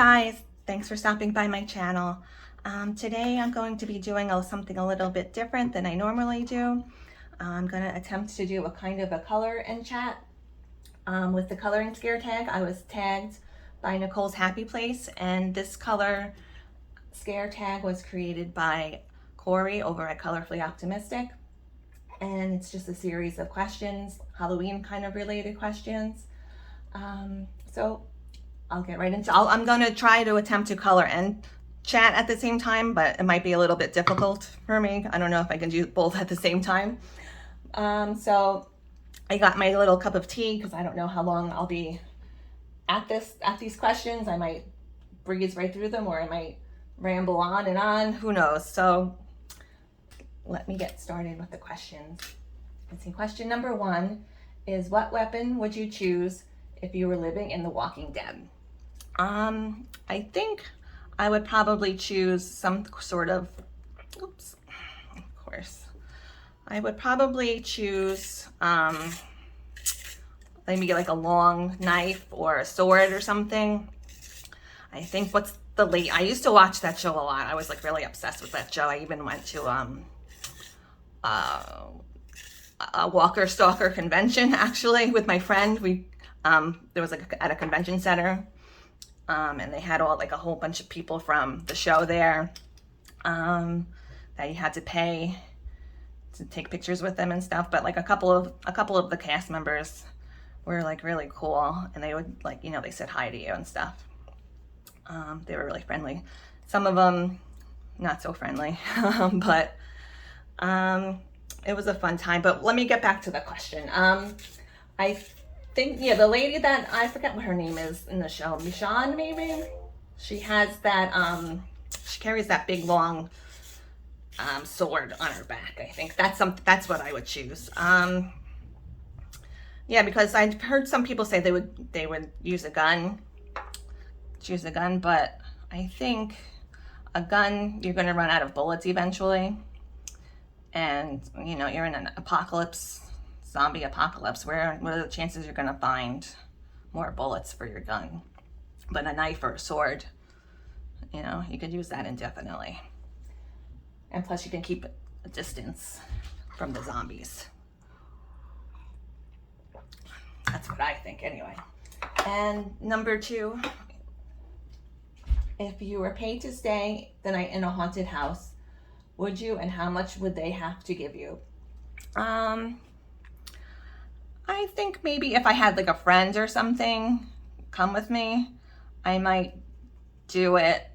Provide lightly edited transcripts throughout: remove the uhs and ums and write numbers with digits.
guys, thanks for stopping by my channel. Today I'm going to be doing something a little bit different than I normally do. I'm going to attempt to do a kind of a color and chat. With the coloring scare tag, I was tagged by Nicole's Happy Place, and this color scare tag was created by Corey over at Colorfully Optimistic. And it's just a series of questions, Halloween kind of related questions. So I'll get right into I'm going to try to attempt to color and chat at the same time, but it might be a little bit difficult for me. I don't know if I can do both at the same time. So I got my little cup of tea because I don't know how long I'll be at these questions. I might breeze right through them, or I might ramble on and on. Who knows? So let me get started with the questions. Let's see. Question number 1 is, what weapon would you choose if you were living in The Walking Dead? I think I would probably choose some sort of, oops, of course. I would probably choose maybe like a long knife or a sword or something. I think I used to watch that show a lot. I was like really obsessed with that show. I even went to a Walker Stalker convention actually with my friend. There was like at a convention center, and they had a whole bunch of people from the show there, that you had to pay to take pictures with them and stuff. But like a couple of the cast members were like really cool, and they would they said hi to you and stuff. They were really friendly. Some of them not so friendly, but it was a fun time. But let me get back to the question. I think, yeah, the lady that, I forget what her name is in the show, Michonne maybe? She has that, she carries that big long sword on her back. I think that's what I would choose. Yeah, because I've heard some people say they would choose a gun, but I think a gun, you're going to run out of bullets eventually. And, you're in an zombie apocalypse, where what are the chances you're going to find more bullets for your gun? But a knife or a sword, you could use that indefinitely. And plus you can keep a distance from the zombies. That's what I think anyway. And number 2, if you were paid to stay the night in a haunted house, would you, and how much would they have to give you? I think maybe if I had like a friend or something come with me, I might do it,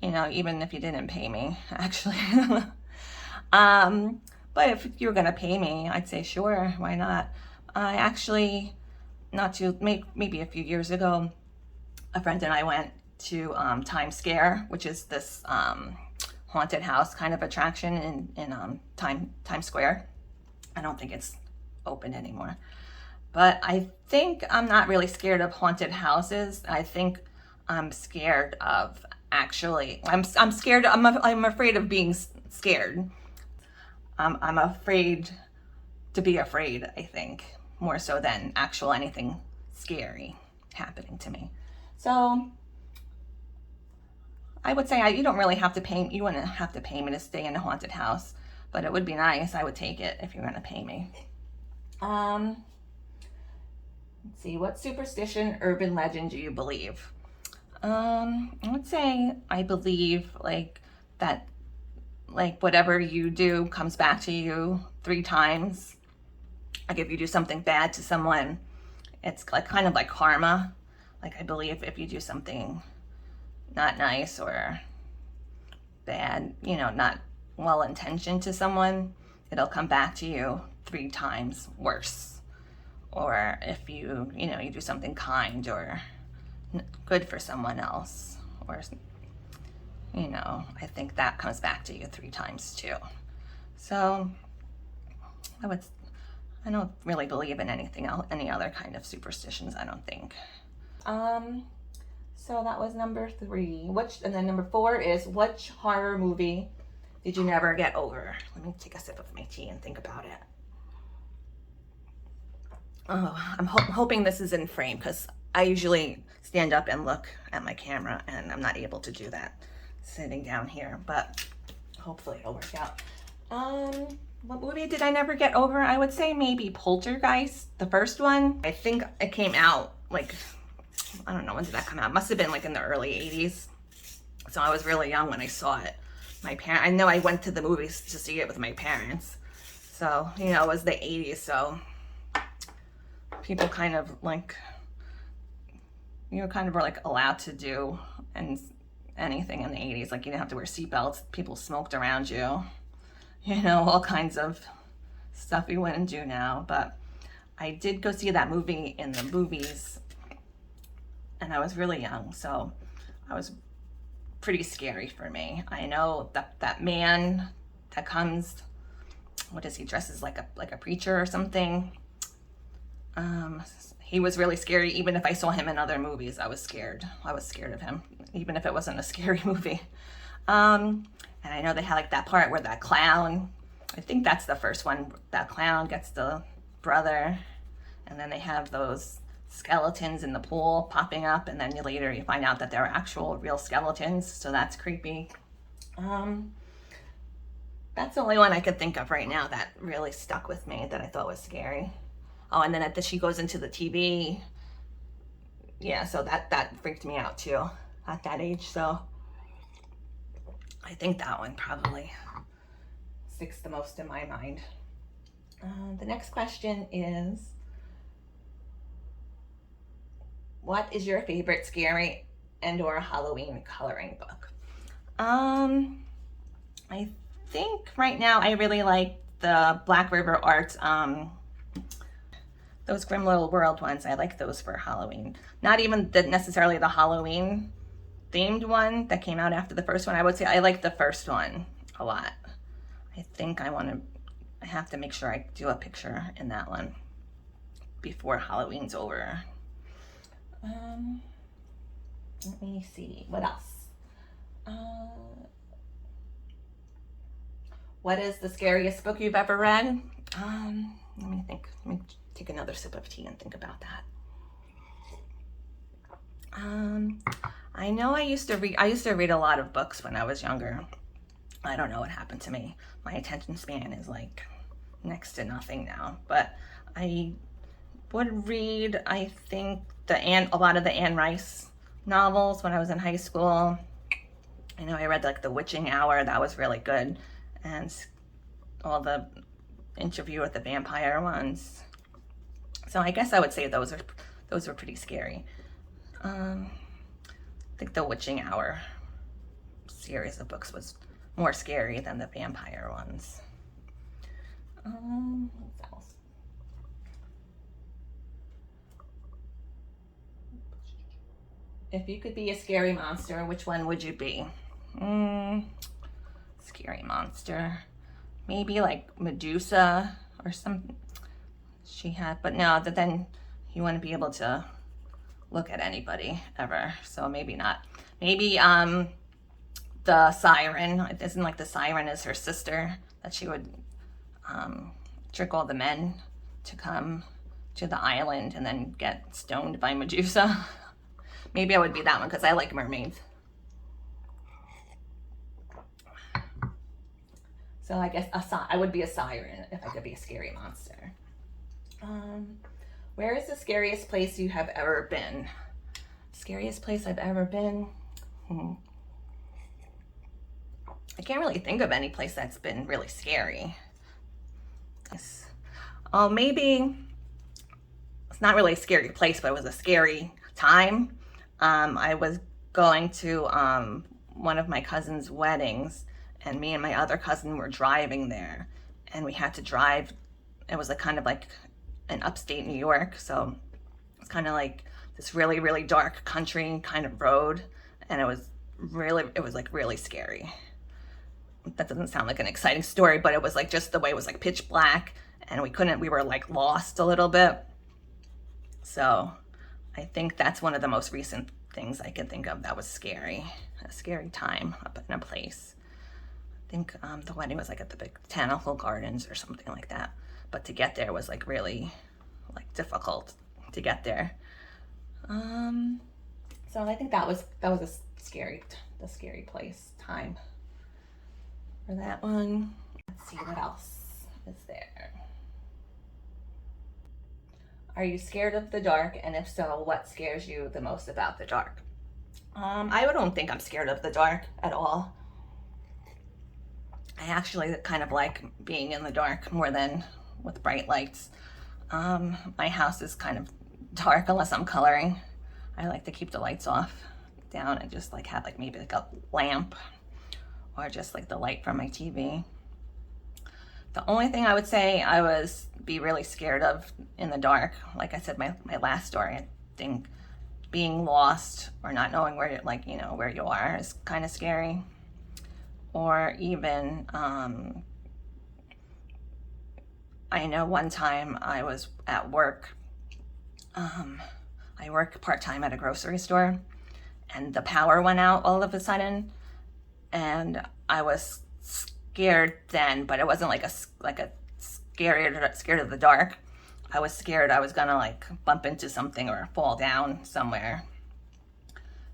even if you didn't pay me, actually. But if you were going to pay me, I'd say sure, why not? I actually, maybe a few years ago, a friend and I went to Times Square, which is this haunted house kind of attraction in Times Square. I don't think it's open anymore, but I think I'm not really scared of haunted houses. I think I'm scared of I'm scared. I'm afraid of being scared. I'm afraid to be afraid, I think, more so than anything scary happening to me. So I would say you don't really have to pay. You wouldn't have to pay me to stay in a haunted house, but it would be nice. I would take it if you're going to pay me. Let's see, what superstition, urban legend do you believe? I would say I believe that whatever you do comes back to you 3 times. Like if you do something bad to someone, it's kind of like karma. I believe if you do something not nice or bad, not well-intentioned to someone, it'll come back to you 3 times worse. Or if you do something kind or good for someone else, or I think that comes back to you 3 times too. So I don't really believe in any other kind of superstitions, I don't think. So that was number 3. And then number 4 is, which horror movie did you never get over? Let me take a sip of my tea and think about it. Oh, I'm hoping this is in frame, because I usually stand up and look at my camera, and I'm not able to do that sitting down here, but hopefully it'll work out. What movie did I never get over? I would say maybe Poltergeist, the first one. I think it came out like, I don't know, when did that come out? It must have been like in the early 80s. So I was really young when I saw it. I know I went to the movies to see it with my parents. So, you know, it was the 80s, so people kind of like, you know, kind of were like allowed to do anything in the 80s. Like you didn't have to wear seatbelts. People smoked around you. You know, all kinds of stuff you wouldn't do now. But I did go see that movie in the movies, and I was really young, so I was pretty scary for me. I know that man that comes, what is he, dresses like a preacher or something. He was really scary. Even if I saw him in other movies, I was scared. I was scared of him, even if it wasn't a scary movie. And I know they had like that part where that clown, I think that's the first one, that clown gets the brother, and then they have those skeletons in the pool popping up, and then later you find out that they're actual real skeletons, so that's creepy. That's the only one I could think of right now that really stuck with me, that I thought was scary. Oh, and then she goes into the TV. Yeah, so that freaked me out too at that age, so I think that one probably sticks the most in my mind. The next question is, what is your favorite scary and/or Halloween coloring book? I think right now I really like the Black River Arts, those Grim Little World ones. I like those for Halloween. Not even necessarily the Halloween themed one that came out after the first one. I would say I like the first one a lot. I think I have to make sure I do a picture in that one before Halloween's over. Let me see, what else? What is the scariest book you've ever read? Let me think. Let me take another sip of tea and think about that. I know I used to read a lot of books when I was younger. I don't know what happened to me. My attention span is like next to nothing now, but I would read, I think, a lot of the Anne Rice novels when I was in high school. I know I read like The Witching Hour, that was really good, and all the Interview with the Vampire ones. So I guess I would say those were pretty scary. I think the Witching Hour series of books was more scary than the vampire ones. What else? If you could be a scary monster, which one would you be? Scary monster. Maybe like Medusa or something she had, but no, then you wouldn't be able to look at anybody ever, so maybe not. Maybe the siren. It isn't like the siren is her sister, that she would trick all the men to come to the island and then get stoned by Medusa. Maybe I would be that one because I like mermaids. So I guess I would be a siren if I could be a scary monster. Where is the scariest place you have ever been? Scariest place I've ever been? I can't really think of any place that's been really scary. Oh, maybe it's not really a scary place, but it was a scary time. I was going to one of my cousin's weddings, and me and my other cousin were driving there, and we had to drive. It was kind of like in upstate New York, so it's kind of like this really, really dark country kind of road, and it was like really scary. That doesn't sound like an exciting story, but it was like just the way it was like pitch black, and we were like lost a little bit. So I think that's one of the most recent things I can think of that was scary, a scary time up in a place. I think the wedding was like at the Botanical Gardens or something like that, but to get there was like really like difficult to get there. So I think that was the scary place time for that one. Let's see what else is there. Are you scared of the dark? And if so, what scares you the most about the dark? I don't think I'm scared of the dark at all. I actually kind of like being in the dark more than with bright lights. My house is kind of dark unless I'm coloring. I like to keep the lights off down and just like have like maybe like a lamp or just like the light from my TV. The only thing I would say I was be really scared of in the dark, like I said, my last story, I think being lost or not knowing where, like, you know, where you are is kind of scary. Or even, I know one time I was at work. I work part-time at a grocery store, and the power went out all of a sudden, and I was scared then, but it wasn't like a scared of the dark. I was scared I was gonna like bump into something or fall down somewhere.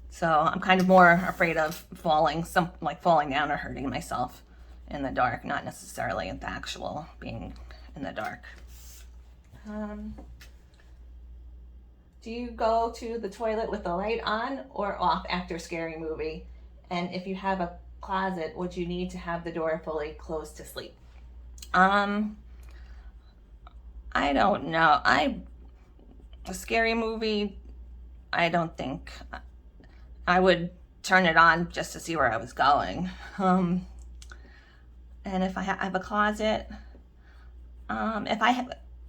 So I'm kind of more afraid of falling down or hurting myself in the dark, not necessarily the actual being in the dark. Do you go to the toilet with the light on or off after scary movie? And if you have a closet, would you need to have the door fully closed to sleep? I don't know. A scary movie, I don't think I would turn it on just to see where I was going. And if I have a closet, if I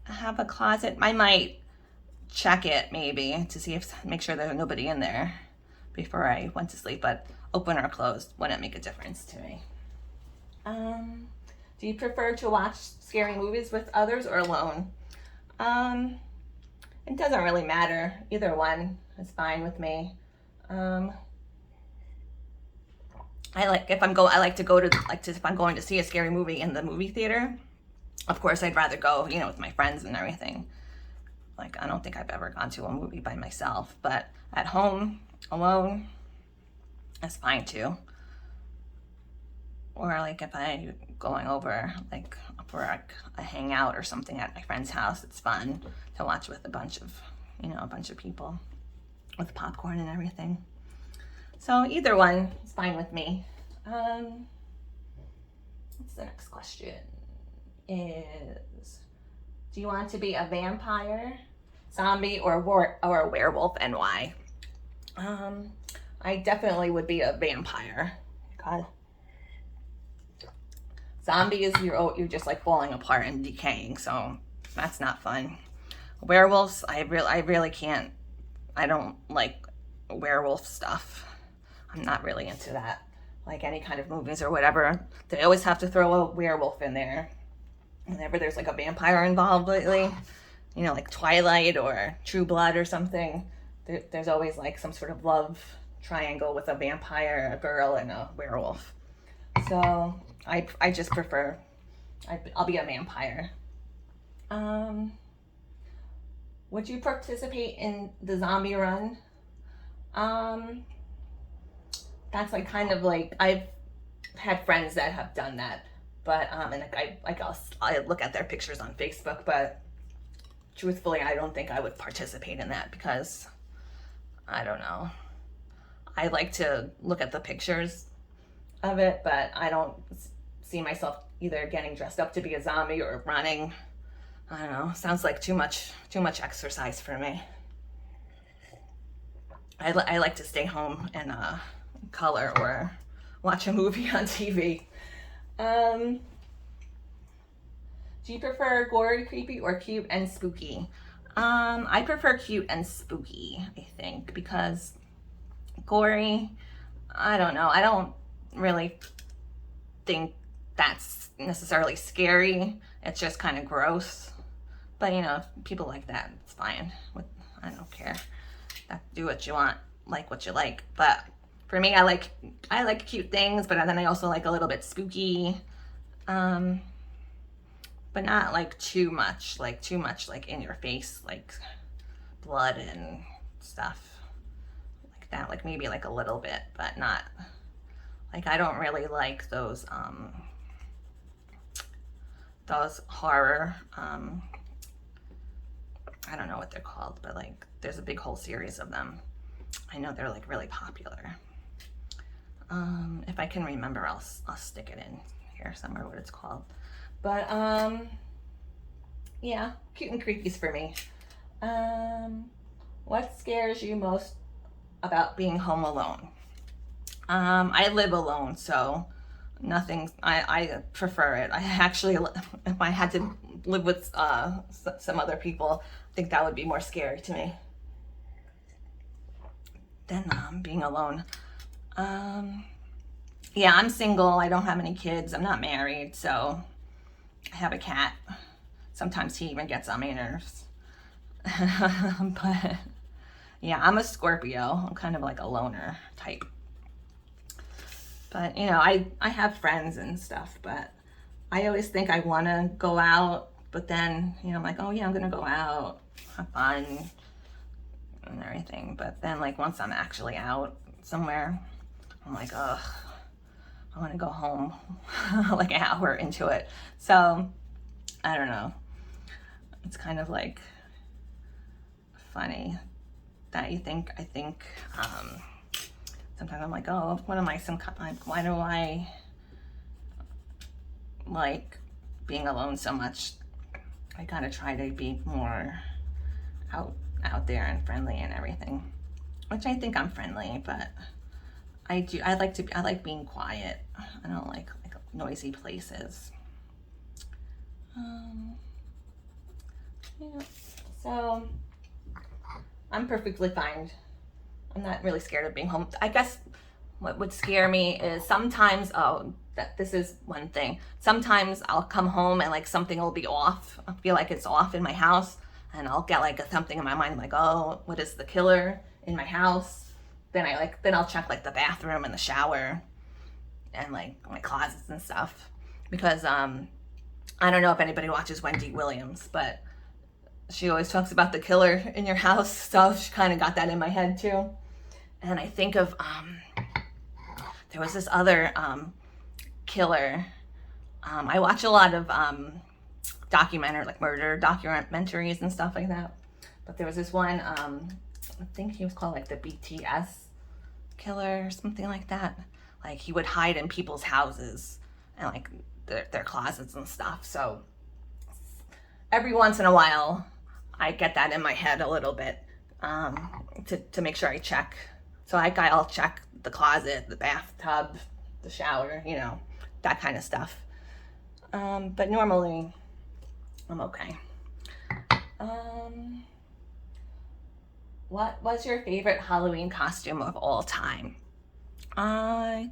have a closet, I might check it maybe to see make sure there's nobody in there before I went to sleep, but open or closed wouldn't make a difference to me. Do you prefer to watch scary movies with others or alone? It doesn't really matter. Either one is fine with me. I like if I'm going to see a scary movie in the movie theater. Of course, I'd rather go, you know, with my friends and everything. Like, I don't think I've ever gone to a movie by myself, but at home, alone, that's fine too. Or like if I'm going over like for like a hangout or something at my friend's house, it's fun to watch with a bunch of people with popcorn and everything. So either one is fine with me. What's the next question? Is do you want to be a vampire, zombie, or a werewolf, and why? I definitely would be a vampire. God. Zombie is you're just like falling apart and decaying, so that's not fun. Werewolves, I really can't. I don't like werewolf stuff. I'm not really into that. Like any kind of movies or whatever, they always have to throw a werewolf in there. Whenever there's like a vampire involved lately, you know, like Twilight or True Blood or something, there's always like some sort of love triangle with a vampire, a girl, and a werewolf. So I just prefer, I'll be a vampire. Would you participate in the zombie run? That's like kind of like, I've had friends that have done that, but and I look at their pictures on Facebook, but truthfully, I don't think I would participate in that because I don't know. I like to look at the pictures of it, but I don't see myself either getting dressed up to be a zombie or running. I don't know. Sounds like too much exercise for me. I like to stay home and color or watch a movie on TV. Do you prefer gory, creepy, or cute and spooky? I prefer cute and spooky, I think, because gory, I don't know. I don't really think that's necessarily scary. It's just kind of gross. But, you know, if people like that, it's fine. I don't care. Do what you want, like what you like. But for me, I like cute things, but then I also like a little bit spooky. But not like too much like in your face, like blood and stuff like that, like maybe like a little bit, but not like, I don't really like those horror, I don't know what they're called, but like there's a big whole series of them. I know they're like really popular. If I can remember, I'll stick it in here somewhere what it's called. But yeah, cute and creepies for me. What scares you most about being home alone? I live alone, so nothing, I prefer it. I actually, if I had to live with some other people, I think that would be more scary to me than being alone. Yeah, I'm single. I don't have any kids. I'm not married, so I have a cat. Sometimes he even gets on my nerves. But yeah, I'm a Scorpio. I'm kind of like a loner type. But you know, I have friends and stuff, but I always think I want to go out, but then, you know, I'm like, oh yeah, I'm gonna go out, have fun and everything. But then like once I'm actually out somewhere, I'm like, ugh, I want to go home like an hour into it. So I don't know. It's kind of like funny that I think sometimes I'm like, oh, what am I, why do I like being alone so much? I gotta try to be more out there and friendly and everything, which I think I'm friendly, but I like being quiet. I don't like noisy places. Yeah, so I'm perfectly fine. I'm not really scared of being home. I guess what would scare me is sometimes, this is one thing. Sometimes I'll come home and like something will be off. I feel like it's off in my house, and I'll get like something in my mind like, oh, what is the killer in my house? Then I'll check like the bathroom and the shower and like my closets and stuff, because I don't know if anybody watches Wendy Williams, but she always talks about the killer in your house, so she kind of got that in my head too. And I think of there was this other killer. I watch a lot of murder documentaries and stuff like that. But there was this one, I think he was called like the BTS killer or something like that. Like he would hide in people's houses and like their closets and stuff. So every once in a while, I get that in my head a little bit to make sure I check. So I'll check the closet, the bathtub, the shower, you know, that kind of stuff. But normally, I'm okay. What was your favorite Halloween costume of all time? I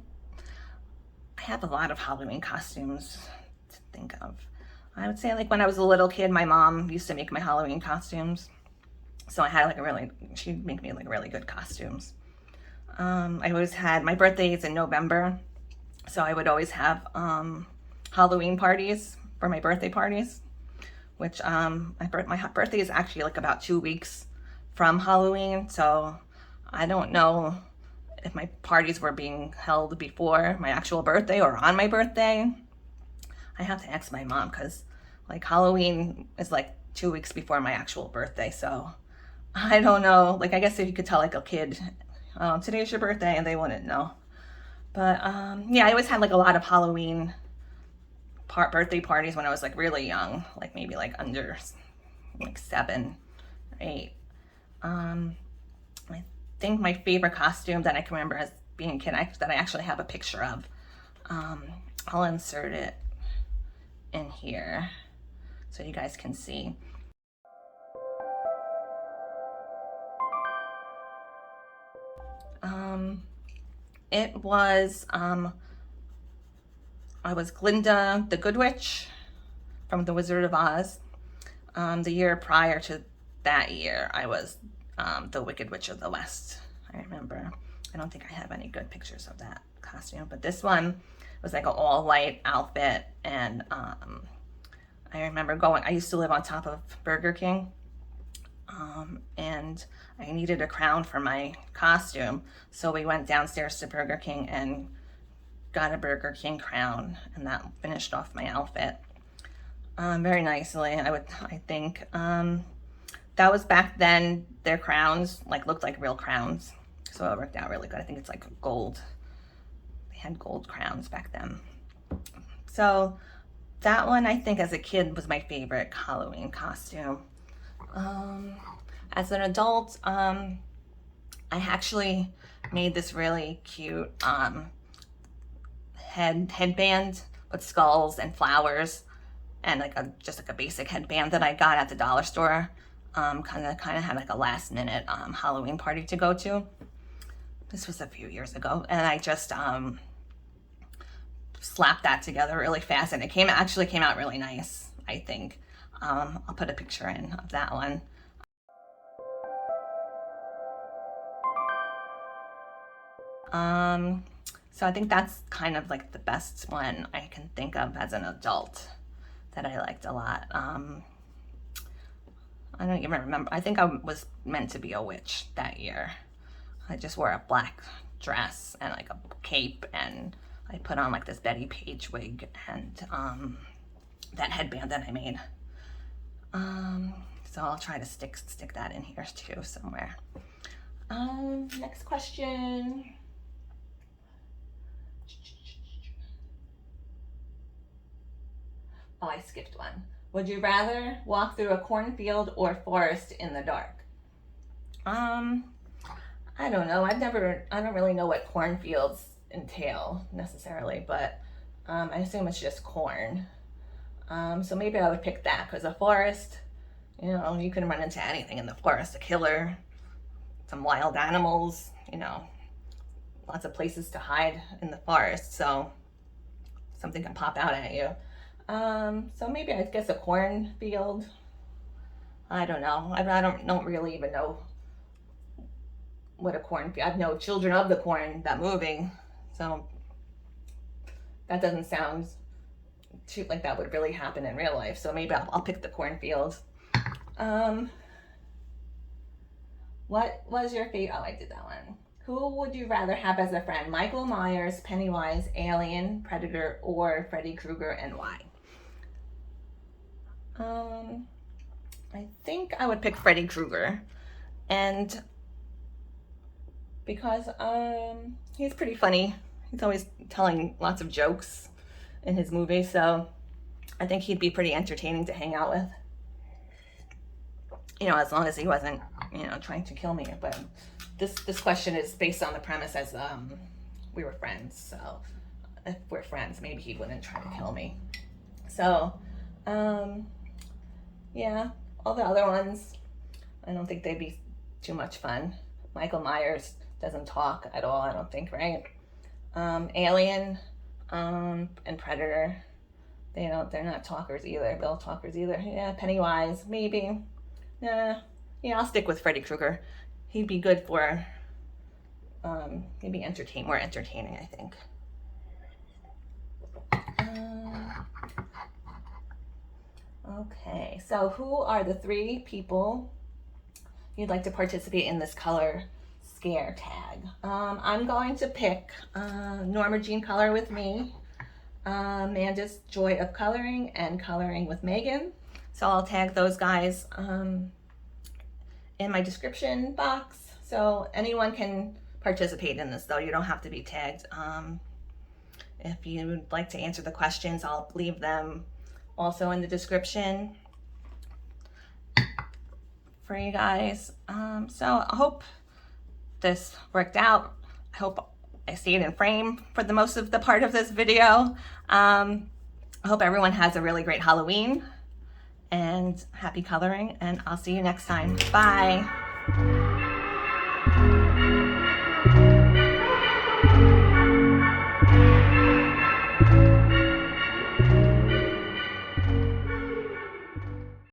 have a lot of Halloween costumes to think of. I would say like when I was a little kid, my mom used to make my Halloween costumes. So I had like she'd make me like really good costumes. I always had, my birthday is in November, so I would always have Halloween parties for my birthday parties, which my birthday is actually like about 2 weeks from Halloween, so I don't know if my parties were being held before my actual birthday or on my birthday. I have to ask my mom, because like Halloween is like 2 weeks before my actual birthday, so I don't know. Like I guess if you could tell like a kid, today's your birthday, and they wouldn't know. But yeah, I always had like a lot of Halloween birthday parties when I was like really young, like maybe like under like 7 or 8. I think my favorite costume that I can remember as being a kid, that I actually have a picture of, I'll insert it in here so you guys can see. It was, I was Glinda the Good Witch from The Wizard of Oz. The year prior to that year, I was the Wicked Witch of the West. I remember. I don't think I have any good pictures of that costume, but this one was like an all white outfit, and I remember I used to live on top of Burger King and I needed a crown for my costume. So we went downstairs to Burger King and got a Burger King crown, and that finished off my outfit very nicely, I think. That was back then, their crowns like looked like real crowns, so it worked out really good. I think it's like gold. They had gold crowns back then. So that one, I think as a kid, was my favorite Halloween costume. As an adult, I actually made this really cute headband with skulls and flowers, and like just like a basic headband that I got at the dollar store. Kind of had like a last minute Halloween party to go to. This was a few years ago, and I just slapped that together really fast, and it actually came out really nice, I think. I'll put a picture in of that one. So I think that's kind of like the best one I can think of as an adult that I liked a lot. I don't even remember. I think I was meant to be a witch that year. I just wore a black dress and like a cape, and I put on like this Betty Page wig and that headband that I made. So I'll try to stick that in here too somewhere. Next question. Oh, I skipped one. Would you rather walk through a cornfield or forest in the dark? I don't know. I don't really know what cornfields entail necessarily, but I assume it's just corn. So maybe I would pick that, because a forest, you know, you can run into anything in the forest, a killer, some wild animals, you know, lots of places to hide in the forest, so something can pop out at you. So maybe I guess a cornfield. I don't know. I don't really even know what a cornfield. I know Children of the Corn, that movie, so that doesn't sound too like that would really happen in real life. So maybe I'll pick the cornfield. What was your favorite? Oh, I did that one. Who would you rather have as a friend? Michael Myers, Pennywise, Alien, Predator, or Freddy Krueger, and why? I think I would pick Freddy Krueger, and because he's pretty funny. He's always telling lots of jokes in his movies, so I think he'd be pretty entertaining to hang out with. You know, as long as he wasn't, you know, trying to kill me. But this question is based on the premise as we were friends. So if we're friends, maybe he wouldn't try to kill me. So yeah, all the other ones, I don't think they'd be too much fun. Michael Myers doesn't talk at all, I don't think, right? Alien and Predator, they're not talkers either. They're talkers either. Yeah, Pennywise, maybe. Yeah, I'll stick with Freddy Krueger. He'd be good for, he'd be more entertaining, I think. Okay, so who are the 3 people you'd like to participate in this color scare tag? I'm going to pick Norma Jean Color with me, Amanda's Joy of Coloring, and Coloring with Megan. So I'll tag those guys in my description box. So anyone can participate in this, though. You don't have to be tagged. If you'd like to answer the questions, I'll leave them also in the description for you guys. So I hope this worked out. I hope I stayed in frame for the most of the part of this video. I hope everyone has a really great Halloween and happy coloring, and I'll see you next time. Bye.